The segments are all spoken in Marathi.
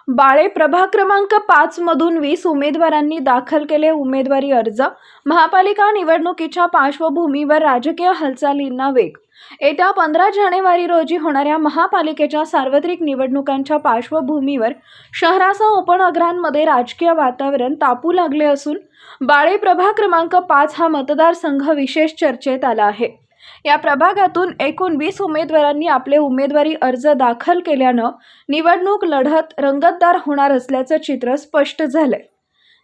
बाळे प्रभाग क्रमांक 5 मधून 20 उमेदवारांनी दाखल केले उमेदवारी अर्ज। महापालिका निवडणुकीच्या पार्श्वभूमीवर राजकीय हालचालींना वेग। येत्या 15 जानेवारी रोजी होणाऱ्या महापालिकेच्या सार्वत्रिक निवडणुकांच्या पार्श्वभूमीवर शहरासह उपनगरांमध्ये राजकीय वातावरण तापू लागले असून बाळे प्रभाग क्रमांक 5 हा मतदारसंघ विशेष चर्चेत आला आहे। या प्रभागातून एकूण 20 उमेदवारांनी आपले उमेदवारी अर्ज दाखल केल्यानं निवडणूक लढत रंगतदार होणार असल्याचं चित्र स्पष्ट झालंय।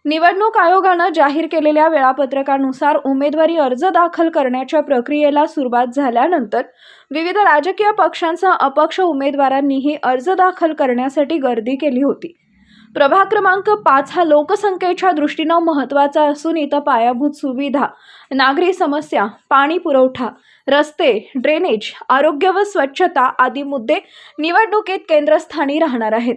निवडणूक आयोगानं जाहीर केलेल्या वेळापत्रकानुसार उमेदवारी अर्ज दाखल करण्याच्या प्रक्रियेला सुरुवात झाल्यानंतर विविध राजकीय पक्षांसह अपक्ष उमेदवारांनीही अर्ज दाखल करण्यासाठी गर्दी केली होती। प्रभाग क्रमांक 5 हा लोकसंख्येच्या दृष्टीनं महत्त्वाचा असून इथं पायाभूत सुविधा, नागरी समस्या, पाणी पुरवठा, रस्ते, ड्रेनेज, आरोग्य व स्वच्छता आदी मुद्दे निवडणुकीत केंद्रस्थानी राहणार आहेत।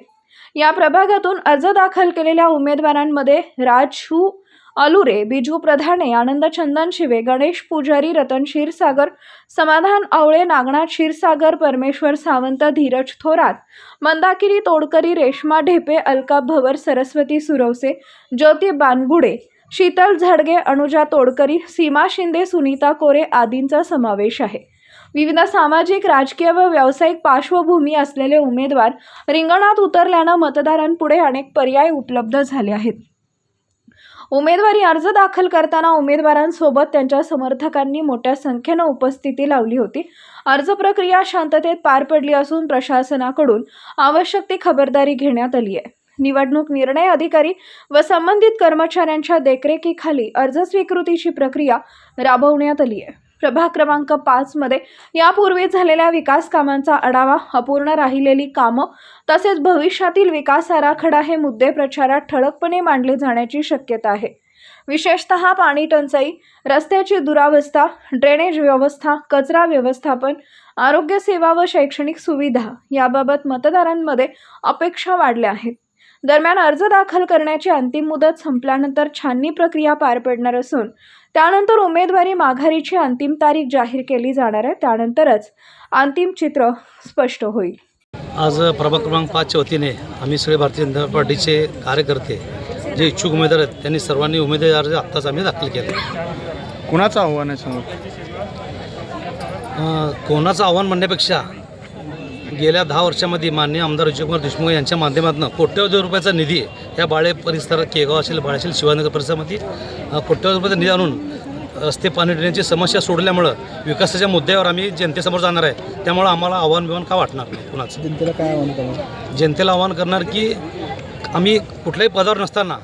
या प्रभागातून अर्ज दाखल केलेल्या उमेदवारांमध्ये राजू अलुरे, बिजू प्रधाने, आनंद चंदन शिवे, गणेश पुजारी, रतन क्षीरसागर, समाधान आवळे, नागनाथ क्षीरसागर, परमेश्वर सावंत, धीरज थोरात, मंदाकिनी तोडकरी, रेश्मा ढेपे, अलका भवर, सरस्वती सुरवसे, ज्योती बानगुडे, शीतल झाडगे, अनुजा तोडकरी, सीमा शिंदे, सुनीता कोरे आदींचा समावेश आहे। विविध सामाजिक, राजकीय व व्यावसायिक पार्श्वभूमी असलेले उमेदवार रिंगणात उतरल्यानं मतदारांपुढे अनेक पर्याय उपलब्ध झाले आहेत। उमेदवारी अर्ज दाखल करताना उमेदवारांसोबत त्यांच्या समर्थकांनी मोठ्या संख्येनं उपस्थिती लावली होती। अर्ज प्रक्रिया शांततेत पार पडली असून प्रशासनाकडून आवश्यक ती खबरदारी घेण्यात आली आहे। निवडणूक निर्णय अधिकारी व संबंधित कर्मचाऱ्यांच्या देखरेखीखाली अर्ज स्वीकृतीची प्रक्रिया राबवण्यात आली आहे। प्रभाग क्रमांक 5 मध्ये यापूर्वी झालेल्या विकास कामांचा आढावा, अपूर्ण राहिलेली कामं तसेच भविष्यातील विकास आराखडा हे मुद्दे प्रचारात ठळकपणे मांडले जाण्याची शक्यता आहे। विशेषतः पाणी टंचाई, रस्त्याची दुरावस्था, ड्रेनेज व्यवस्था, कचरा व्यवस्थापन, आरोग्य सेवा व शैक्षणिक सुविधा याबाबत मतदारांमध्ये अपेक्षा वाढल्या आहेत। दरम्यान अर्ज दाखल करण्याची अंतिम मुदत संपल्यानंतर छाननी प्रक्रिया पार पडणार असून त्यानंतर उमेदवारी माघारीची अंतिम तारीख जाहीर केली जाणार आहे। त्यानंतरच अंतिम चित्र स्पष्ट होईल। आज प्रभाग क्रमांक 5च्या वतीने आम्ही सगळे भारतीय जनता पार्टीचे कार्यकर्ते जे इच्छुक उमेदवार आहेत त्यांनी सर्वांनी उमेदवारी अर्ज आत्ताच आम्ही दाखल केला। कोणाचं आव्हान आहे सांगू? कोणाचं आव्हान म्हणण्यापेक्षा गेल्या 10 वर्षामध्ये माननीय आमदार विजयकुमार देशमुख यांच्या माध्यमातून कोट्यवधी रुपयाचा निधी या बाळे परिसरात, केगाव असेल, बाळे असेल, शिवानगर परिसरामध्ये कोट्यवधी रुपयाचा निधी आणून रस्ते, पाणी, ड्रेनेजची समस्या सोडल्यामुळं विकासाच्या मुद्द्यावर आम्ही जनतेसमोर जाणार आहे। त्यामुळं आम्हाला आव्हान काय वाटणार नाही कुणाचं। जनतेला काय आव्हान करणार? जनतेला आव्हान करणार की आम्ही कुठल्याही पदावर नसताना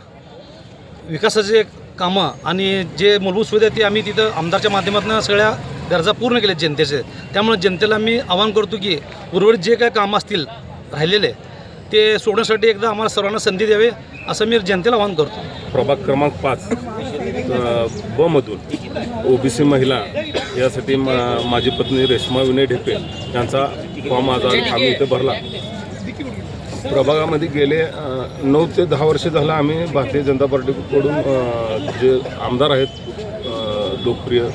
विकासाचे कामं आणि जे मूलभूत सुविधा ती आम्ही तिथं आमदारच्या माध्यमातून सगळ्या गरजा पूर्ण केल्या जनतेचे। त्यामुळे जनतेला मी आवाहन करतो की उर्वरित जे काय कामं असतील राहिलेले ते सोडण्यासाठी एकदा आम्हाला सर्वांना संधी द्यावी असं मी जनतेला आवाहन करतो। प्रभाग क्रमांक 5 ब मधून ओबीसी महिला यासाठी माझी पत्नी रेश्मा विनय ढेपे यांचा फॉर्म आम्ही इथे भरला। प्रभागामध्ये गेले 9 ते 10 वर्ष झालं आम्ही भारतीय जनता पार्टीकडून जे आमदार आहेत लोकप्रिय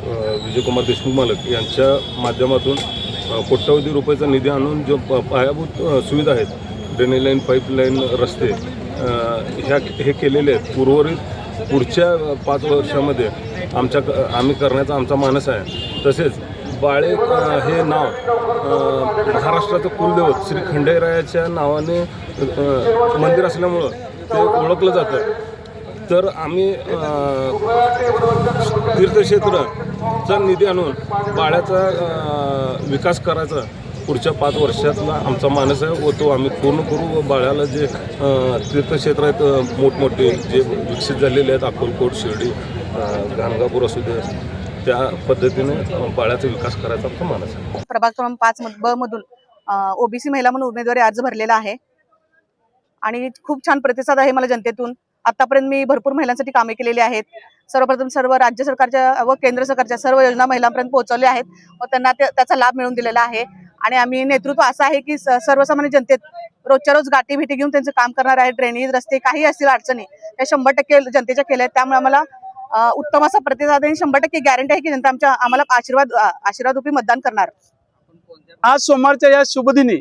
विजयकुमार देशमुख मालक यांच्या माध्यमातून कोट्यवधी रुपयाचा निधी आणून जो पायाभूत सुविधा आहेत, ड्रेनेज लाईन, पाईपलाईन, रस्ते हे केलेले आहेत। उर्वरित पुढच्या 5 वर्षामध्ये आम्ही करण्याचा आमचा मानस आहे। तसेच बाळे हे नाव महाराष्ट्राचं कुलदैवत श्री खंडेरायाच्या नावाने मंदिर असल्यामुळं ते ओळखलं जातं। तर आम्ही तीर्थक्षेत्राचा निधी आणून बाळ्याचा विकास करायचा पुढच्या 5 वर्षातला आमचा मानस आहे व तो आम्ही पूर्ण करू। व बाळ्याला जे तीर्थक्षेत्र आहेत मोठमोठे जे विकसित झालेले आहेत, अक्कलकोट, शिर्डी, गाणगापूर असू दे, त्या पद्धतीने बाळ्याचा विकास करायचा आमचा मानस आहे। प्रभाग क्रमांक 5 ब मधून ओबीसी महिला म्हणून उमेदवारी अर्ज भरलेला आहे आणि खूप छान प्रतिसाद आहे मला जनतेतून। आतापर्यंत मी भरपूर महिलांसाठी कामे केलेली आहेत। सर्वप्रथम सर्व राज्य सरकारच्या व केंद्र सरकारच्या सर्व योजना महिलांपर्यंत पोहोचवल्या आहेत व त्यांना त्याचा लाभ मिळवून दिलेला आहे। आणि आम्ही नेतृत्व असं आहे की सर्वसामान्य जनतेत रोजच्या रोज गाठी भेटी घेऊन त्यांचं काम करणार आहे। ड्रेनेज, रस्ते काही असतील अडचणी त्या 100% जनतेच्या केल्या आहेत। त्यामुळे आम्हाला उत्तम असा प्रतिसाद आणि 100% गॅरंटी आहे की जनता आम्हाला आशीर्वाद रूपी मतदान करणार। आज सोमवारच्या या शुभदिनी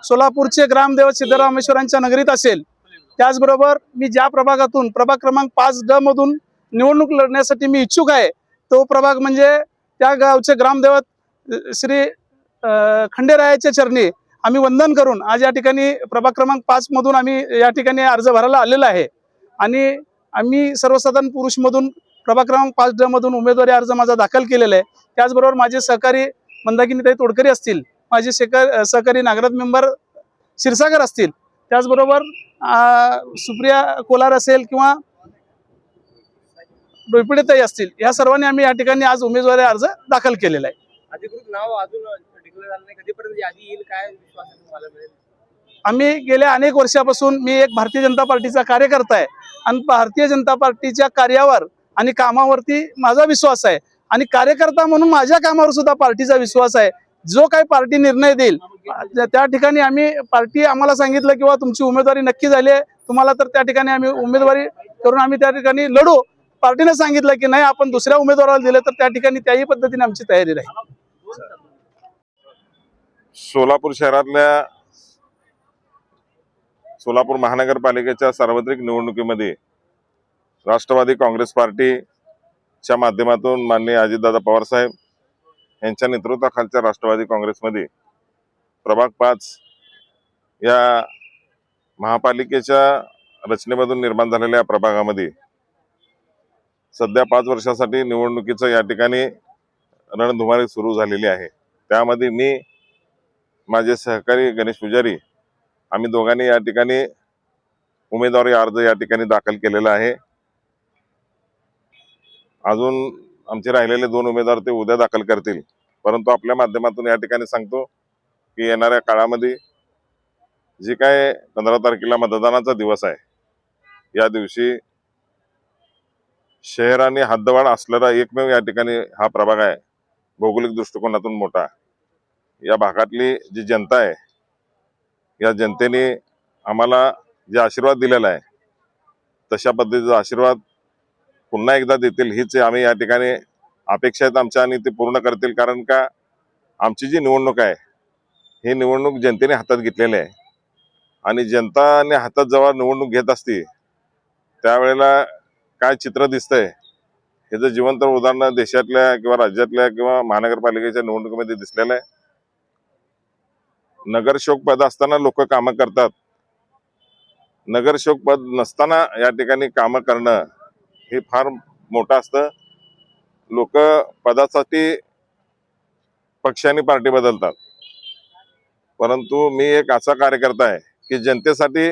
सोलापूरचे ग्रामदेवत सिद्धरामेश्वरांच्या नगरीत असेल, त्याचबरोबर मी ज्या प्रभागातून प्रभाग क्रमांक 5D मधून निवडणूक लढण्यासाठी मी इच्छुक आहे, तो प्रभाग म्हणजे त्या गावचे ग्रामदेवत श्री खंडेरायाच्या चरणी आम्ही वंदन करून आज या ठिकाणी प्रभाग क्रमांक 5 मधून आम्ही या ठिकाणी अर्ज भरायला आलेला आहे. आणि आम्ही सर्वसाधारण पुरुषमधून प्रभाग क्रमांक 5D मधून उमेदवारी अर्ज माझा दाखल केलेला आहे. त्याचबरोबर माझे सहकारी मंदाकिनीताई तोडकरी असतील, माझे सहकारी नागराज मेंबर क्षीरसागर असतील, त्याचबरोबर सुप्रिया कोलार असेल किंवा डोईपिडेताई असतील, या सर्वांनी आम्ही या ठिकाणी आज उमेदवारी अर्ज दाखल केलेला आहे. अधिकृत नाव अजून डिक्लेअर झालं नाही, कधीपर्यंत यादी येईल, काय विश्वास आहे तुम्हाला मिळेल? आम्ही गेल्या अनेक वर्षापासून मी एक भारतीय जनता पार्टीचा कार्यकर्ता आहे आणि भारतीय जनता पार्टीच्या कार्यावर आणि कामावरती माझा विश्वास आहे आणि कार्यकर्ता म्हणून माझ्या कामावर सुद्धा पार्टीचा विश्वास आहे. जो काही पार्टी निर्णय देईल त्या ठिकाणी आम्ही पार्टी आम्हाला सांगितलं किंवा तुमची उमेदवारी नक्की झाली आहे तुम्हाला, तर त्या ठिकाणी आम्ही उमेदवारी करून आम्ही त्या ठिकाणी लढू. पार्टीने सांगितलं की नाही आपण दुसऱ्या उमेदवाराला दिलं तर त्या ठिकाणी त्याही पद्धतीने आमची तयारी राहील. सोलापूर शहरातल्या सोलापूर महानगरपालिकेच्या सार्वत्रिक निवडणुकीमध्ये राष्ट्रवादी काँग्रेस पार्टीच्या माध्यमातून माननीय अजितदादा पवार साहेब यांच्या नेतृत्वाखालच्या राष्ट्रवादी काँग्रेसमध्ये प्रभाग 5 या महापालिकेच्या रचनेमधून निर्माण झालेल्या या प्रभागामध्ये सध्या 5 वर्षासाठी निवडणुकीचं या ठिकाणी रणधुमाळी सुरू झालेली आहे. त्यामध्ये मी, माझे सहकारी गणेश पुजारी, आम्ही दोघांनी या ठिकाणी उमेदवारी अर्ज या ठिकाणी दाखल केलेला आहे. अजून आमचे राहिलेले 2 उमेदवार ते उद्या दाखल करतील. परंतु आपल्या माध्यमातून या ठिकाणी सांगतो की येणाऱ्या काळामध्ये जी काय 15 तारखेला मतदानाचा दिवस आहे, या दिवशी शहराने हद्दवाढ असलेला एकमेव या ठिकाणी हा प्रभाग आहे, भौगोलिक दृष्टिकोनातून मोठा. या भागातली जी जनता आहे, या जनतेने आम्हाला जे आशीर्वाद दिलेला आहे तशा पद्धतीचा आशीर्वाद पुन्हा एकदा देतील हीच आम्ही या ठिकाणी अपेक्षा आहेत आमच्या आणि ते पूर्ण करतील. कारण का आमची जी निवडणूक आहे ही निवडणूक जनतेने हातात घेतलेली आहे आणि जनताने हातात जेव्हा निवडणूक घेत असते त्यावेळेला काय चित्र दिसतंय ह्याचं जिवंत उदाहरण देशातल्या किंवा राज्यातल्या किंवा महानगरपालिकेच्या निवडणुकीमध्ये दिसलेलं आहे. नगरसेवक पद असताना लोक कामं करतात, नगरसेवक पद नसताना या ठिकाणी कामं करणं हे फार मोठं असतं. लोक पदासाठी पक्षाने पार्टी बदलतात, परंतु मी एक असा कार्यकर्ता आहे की जनतेसाठी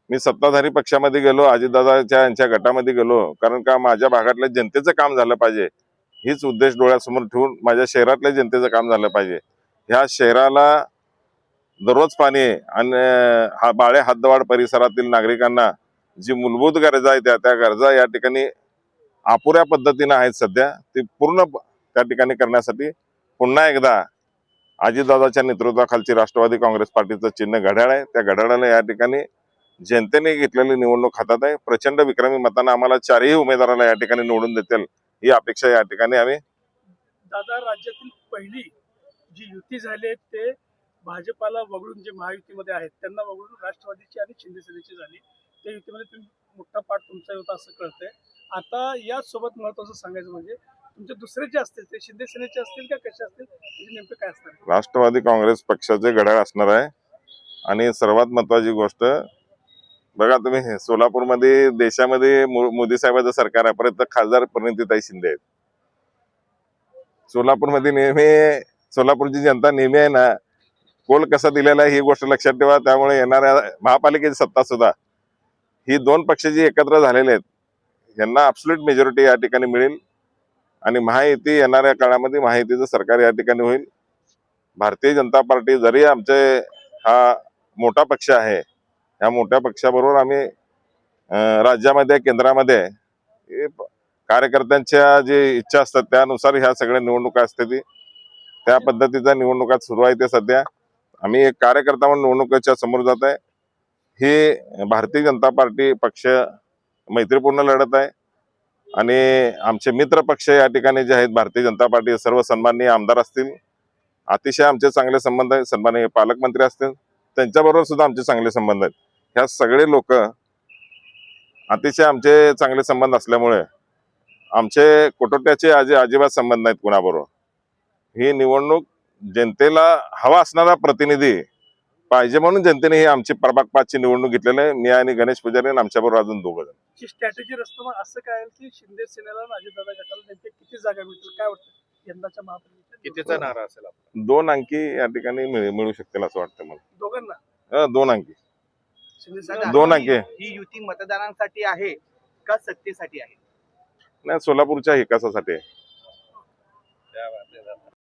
मी सत्ताधारी पक्षामध्ये गेलो, अजितदादाच्या यांच्या गटामध्ये गेलो, कारण का माझ्या भागातल्या जनतेचं काम झालं पाहिजे हीच उद्देश डोळ्यासमोर ठेवून माझ्या शहरातल्या जनतेचं काम झालं पाहिजे. ह्या शहराला दररोज पाणी आणि हा बाळे हद्दवाढ परिसरातील नागरिकांना जी मूलभूत गरजा आहेत त्या गरजा या ठिकाणी अपुऱ्या पद्धतीने आहेत सध्या, ते पूर्ण त्या ठिकाणी करण्यासाठी पुन्हा एकदा अजितदादाच्या नेतृत्वाखालची राष्ट्रवादी काँग्रेस पार्टीचं चिन्ह घड्याळ आहे. त्या घड्याळाला या ठिकाणी जनतेने घेतलेली निवडणूक हातात आहे. प्रचंड विक्रमी मतांना आम्हाला 4ही उमेदवाराला या ठिकाणी निवडून देतील ही अपेक्षा या ठिकाणी आम्ही. दादा, राज्यातील पहिली जी युती झाली आहे ते भाजपाला वगळून जे महायुतीमध्ये आहेत त्यांना वगळून राष्ट्रवादीची आणि शिंदे सेनेची झाली. त्या युतीमध्ये तुम्ही मोठा पाठ तुमचा होता असं कळतंय. आता यासोबत महत्वाचं सांगायचं म्हणजे तुमचे दुसरे जे असतील ते शिंदे सेनेचे असतील का कसे असतील, त्याचे नेमकं काय असणार? राष्ट्रवादी काँग्रेस पक्षाचे घड्याळ असणार आहे. आणि सर्वात महत्वाची गोष्ट बघा, तुम्ही सोलापूरमध्ये देशामध्ये मोदी साहेबांचं सरकार आहे, परत खासदार परिणितीताई शिंदे आहेत. सोलापूरमध्ये नेहमी सोलापूरची जनता नेहमी आहे ना, कोल कसा दिलेला आहे ही गोष्ट लक्षात ठेवा. त्यामुळे येणाऱ्या महापालिकेची सत्ता सुद्धा ही 2 पक्ष जी एकत्र झालेले आहेत यांना ॲब्सोल्यूट मेजॉरिटी या ठिकाणी मिळेल आणि महायुती येणाऱ्या काळामध्ये महायुतीचं सरकार या ठिकाणी होईल. भारतीय जनता पार्टी जरी आमचे हा मोठा पक्ष आहे, या मोठ्या पक्षाबरोबर आम्ही राज्यामध्ये केंद्रामध्ये कार्यकर्त्यांच्या जे इच्छा असतात त्यानुसार ह्या सगळ्या निवडणुका असते ती त्या पद्धतीच्या निवडणुका सुरू आहे. ते सध्या आम्ही एक कार्यकर्ता म्हणून निवडणुकीच्या समोर जात आहे. ही भारतीय जनता पार्टी पक्ष मैत्रीपूर्ण लढत आहे आणि आमचे मित्र पक्ष या ठिकाणी जे आहेत भारतीय जनता पार्टी सर्व सन्माननीय आमदार असतील अतिशय आमचे चांगले संबंध आहेत. सन्माननीय पालकमंत्री असतील त्यांच्याबरोबर सुद्धा आमचे चांगले संबंध आहेत. ह्या सगळे लोक अतिशय आमचे चांगले संबंध असल्यामुळे आमचे कुटुंबाचे अजिबात संबंध नाहीत कुणाबरोबर. ही निवडणूक जनतेला हवा असणारा प्रतिनिधी पाहिजे म्हणून जनतेने ही आमची प्रभाग 5 ची निवडणूक घेतलेली आहे. मी आणि गणेश पुजारी आणि आमच्याबरोबर अजून 2 जण. ची स्ट्रॅटेजी रचताना असं काय आहे की शिंदे सेनेला आणि अजितदादा गटाला नेमके किती जागा मिळतील काय वाटतं यंदाच्या महापालिकेच्या कितीचा नारा असेल आपला? 2 अंकी या ठिकाणी मिळू शकतील असं वाटतं मला. दोघांना 2 अंकी. शिंदे सेना 2 अंकी. ही युती मतदारांसाठी आहे का सत्तेसाठी आहे? नाही, सोलापूरच्या विकासासाठी आहे.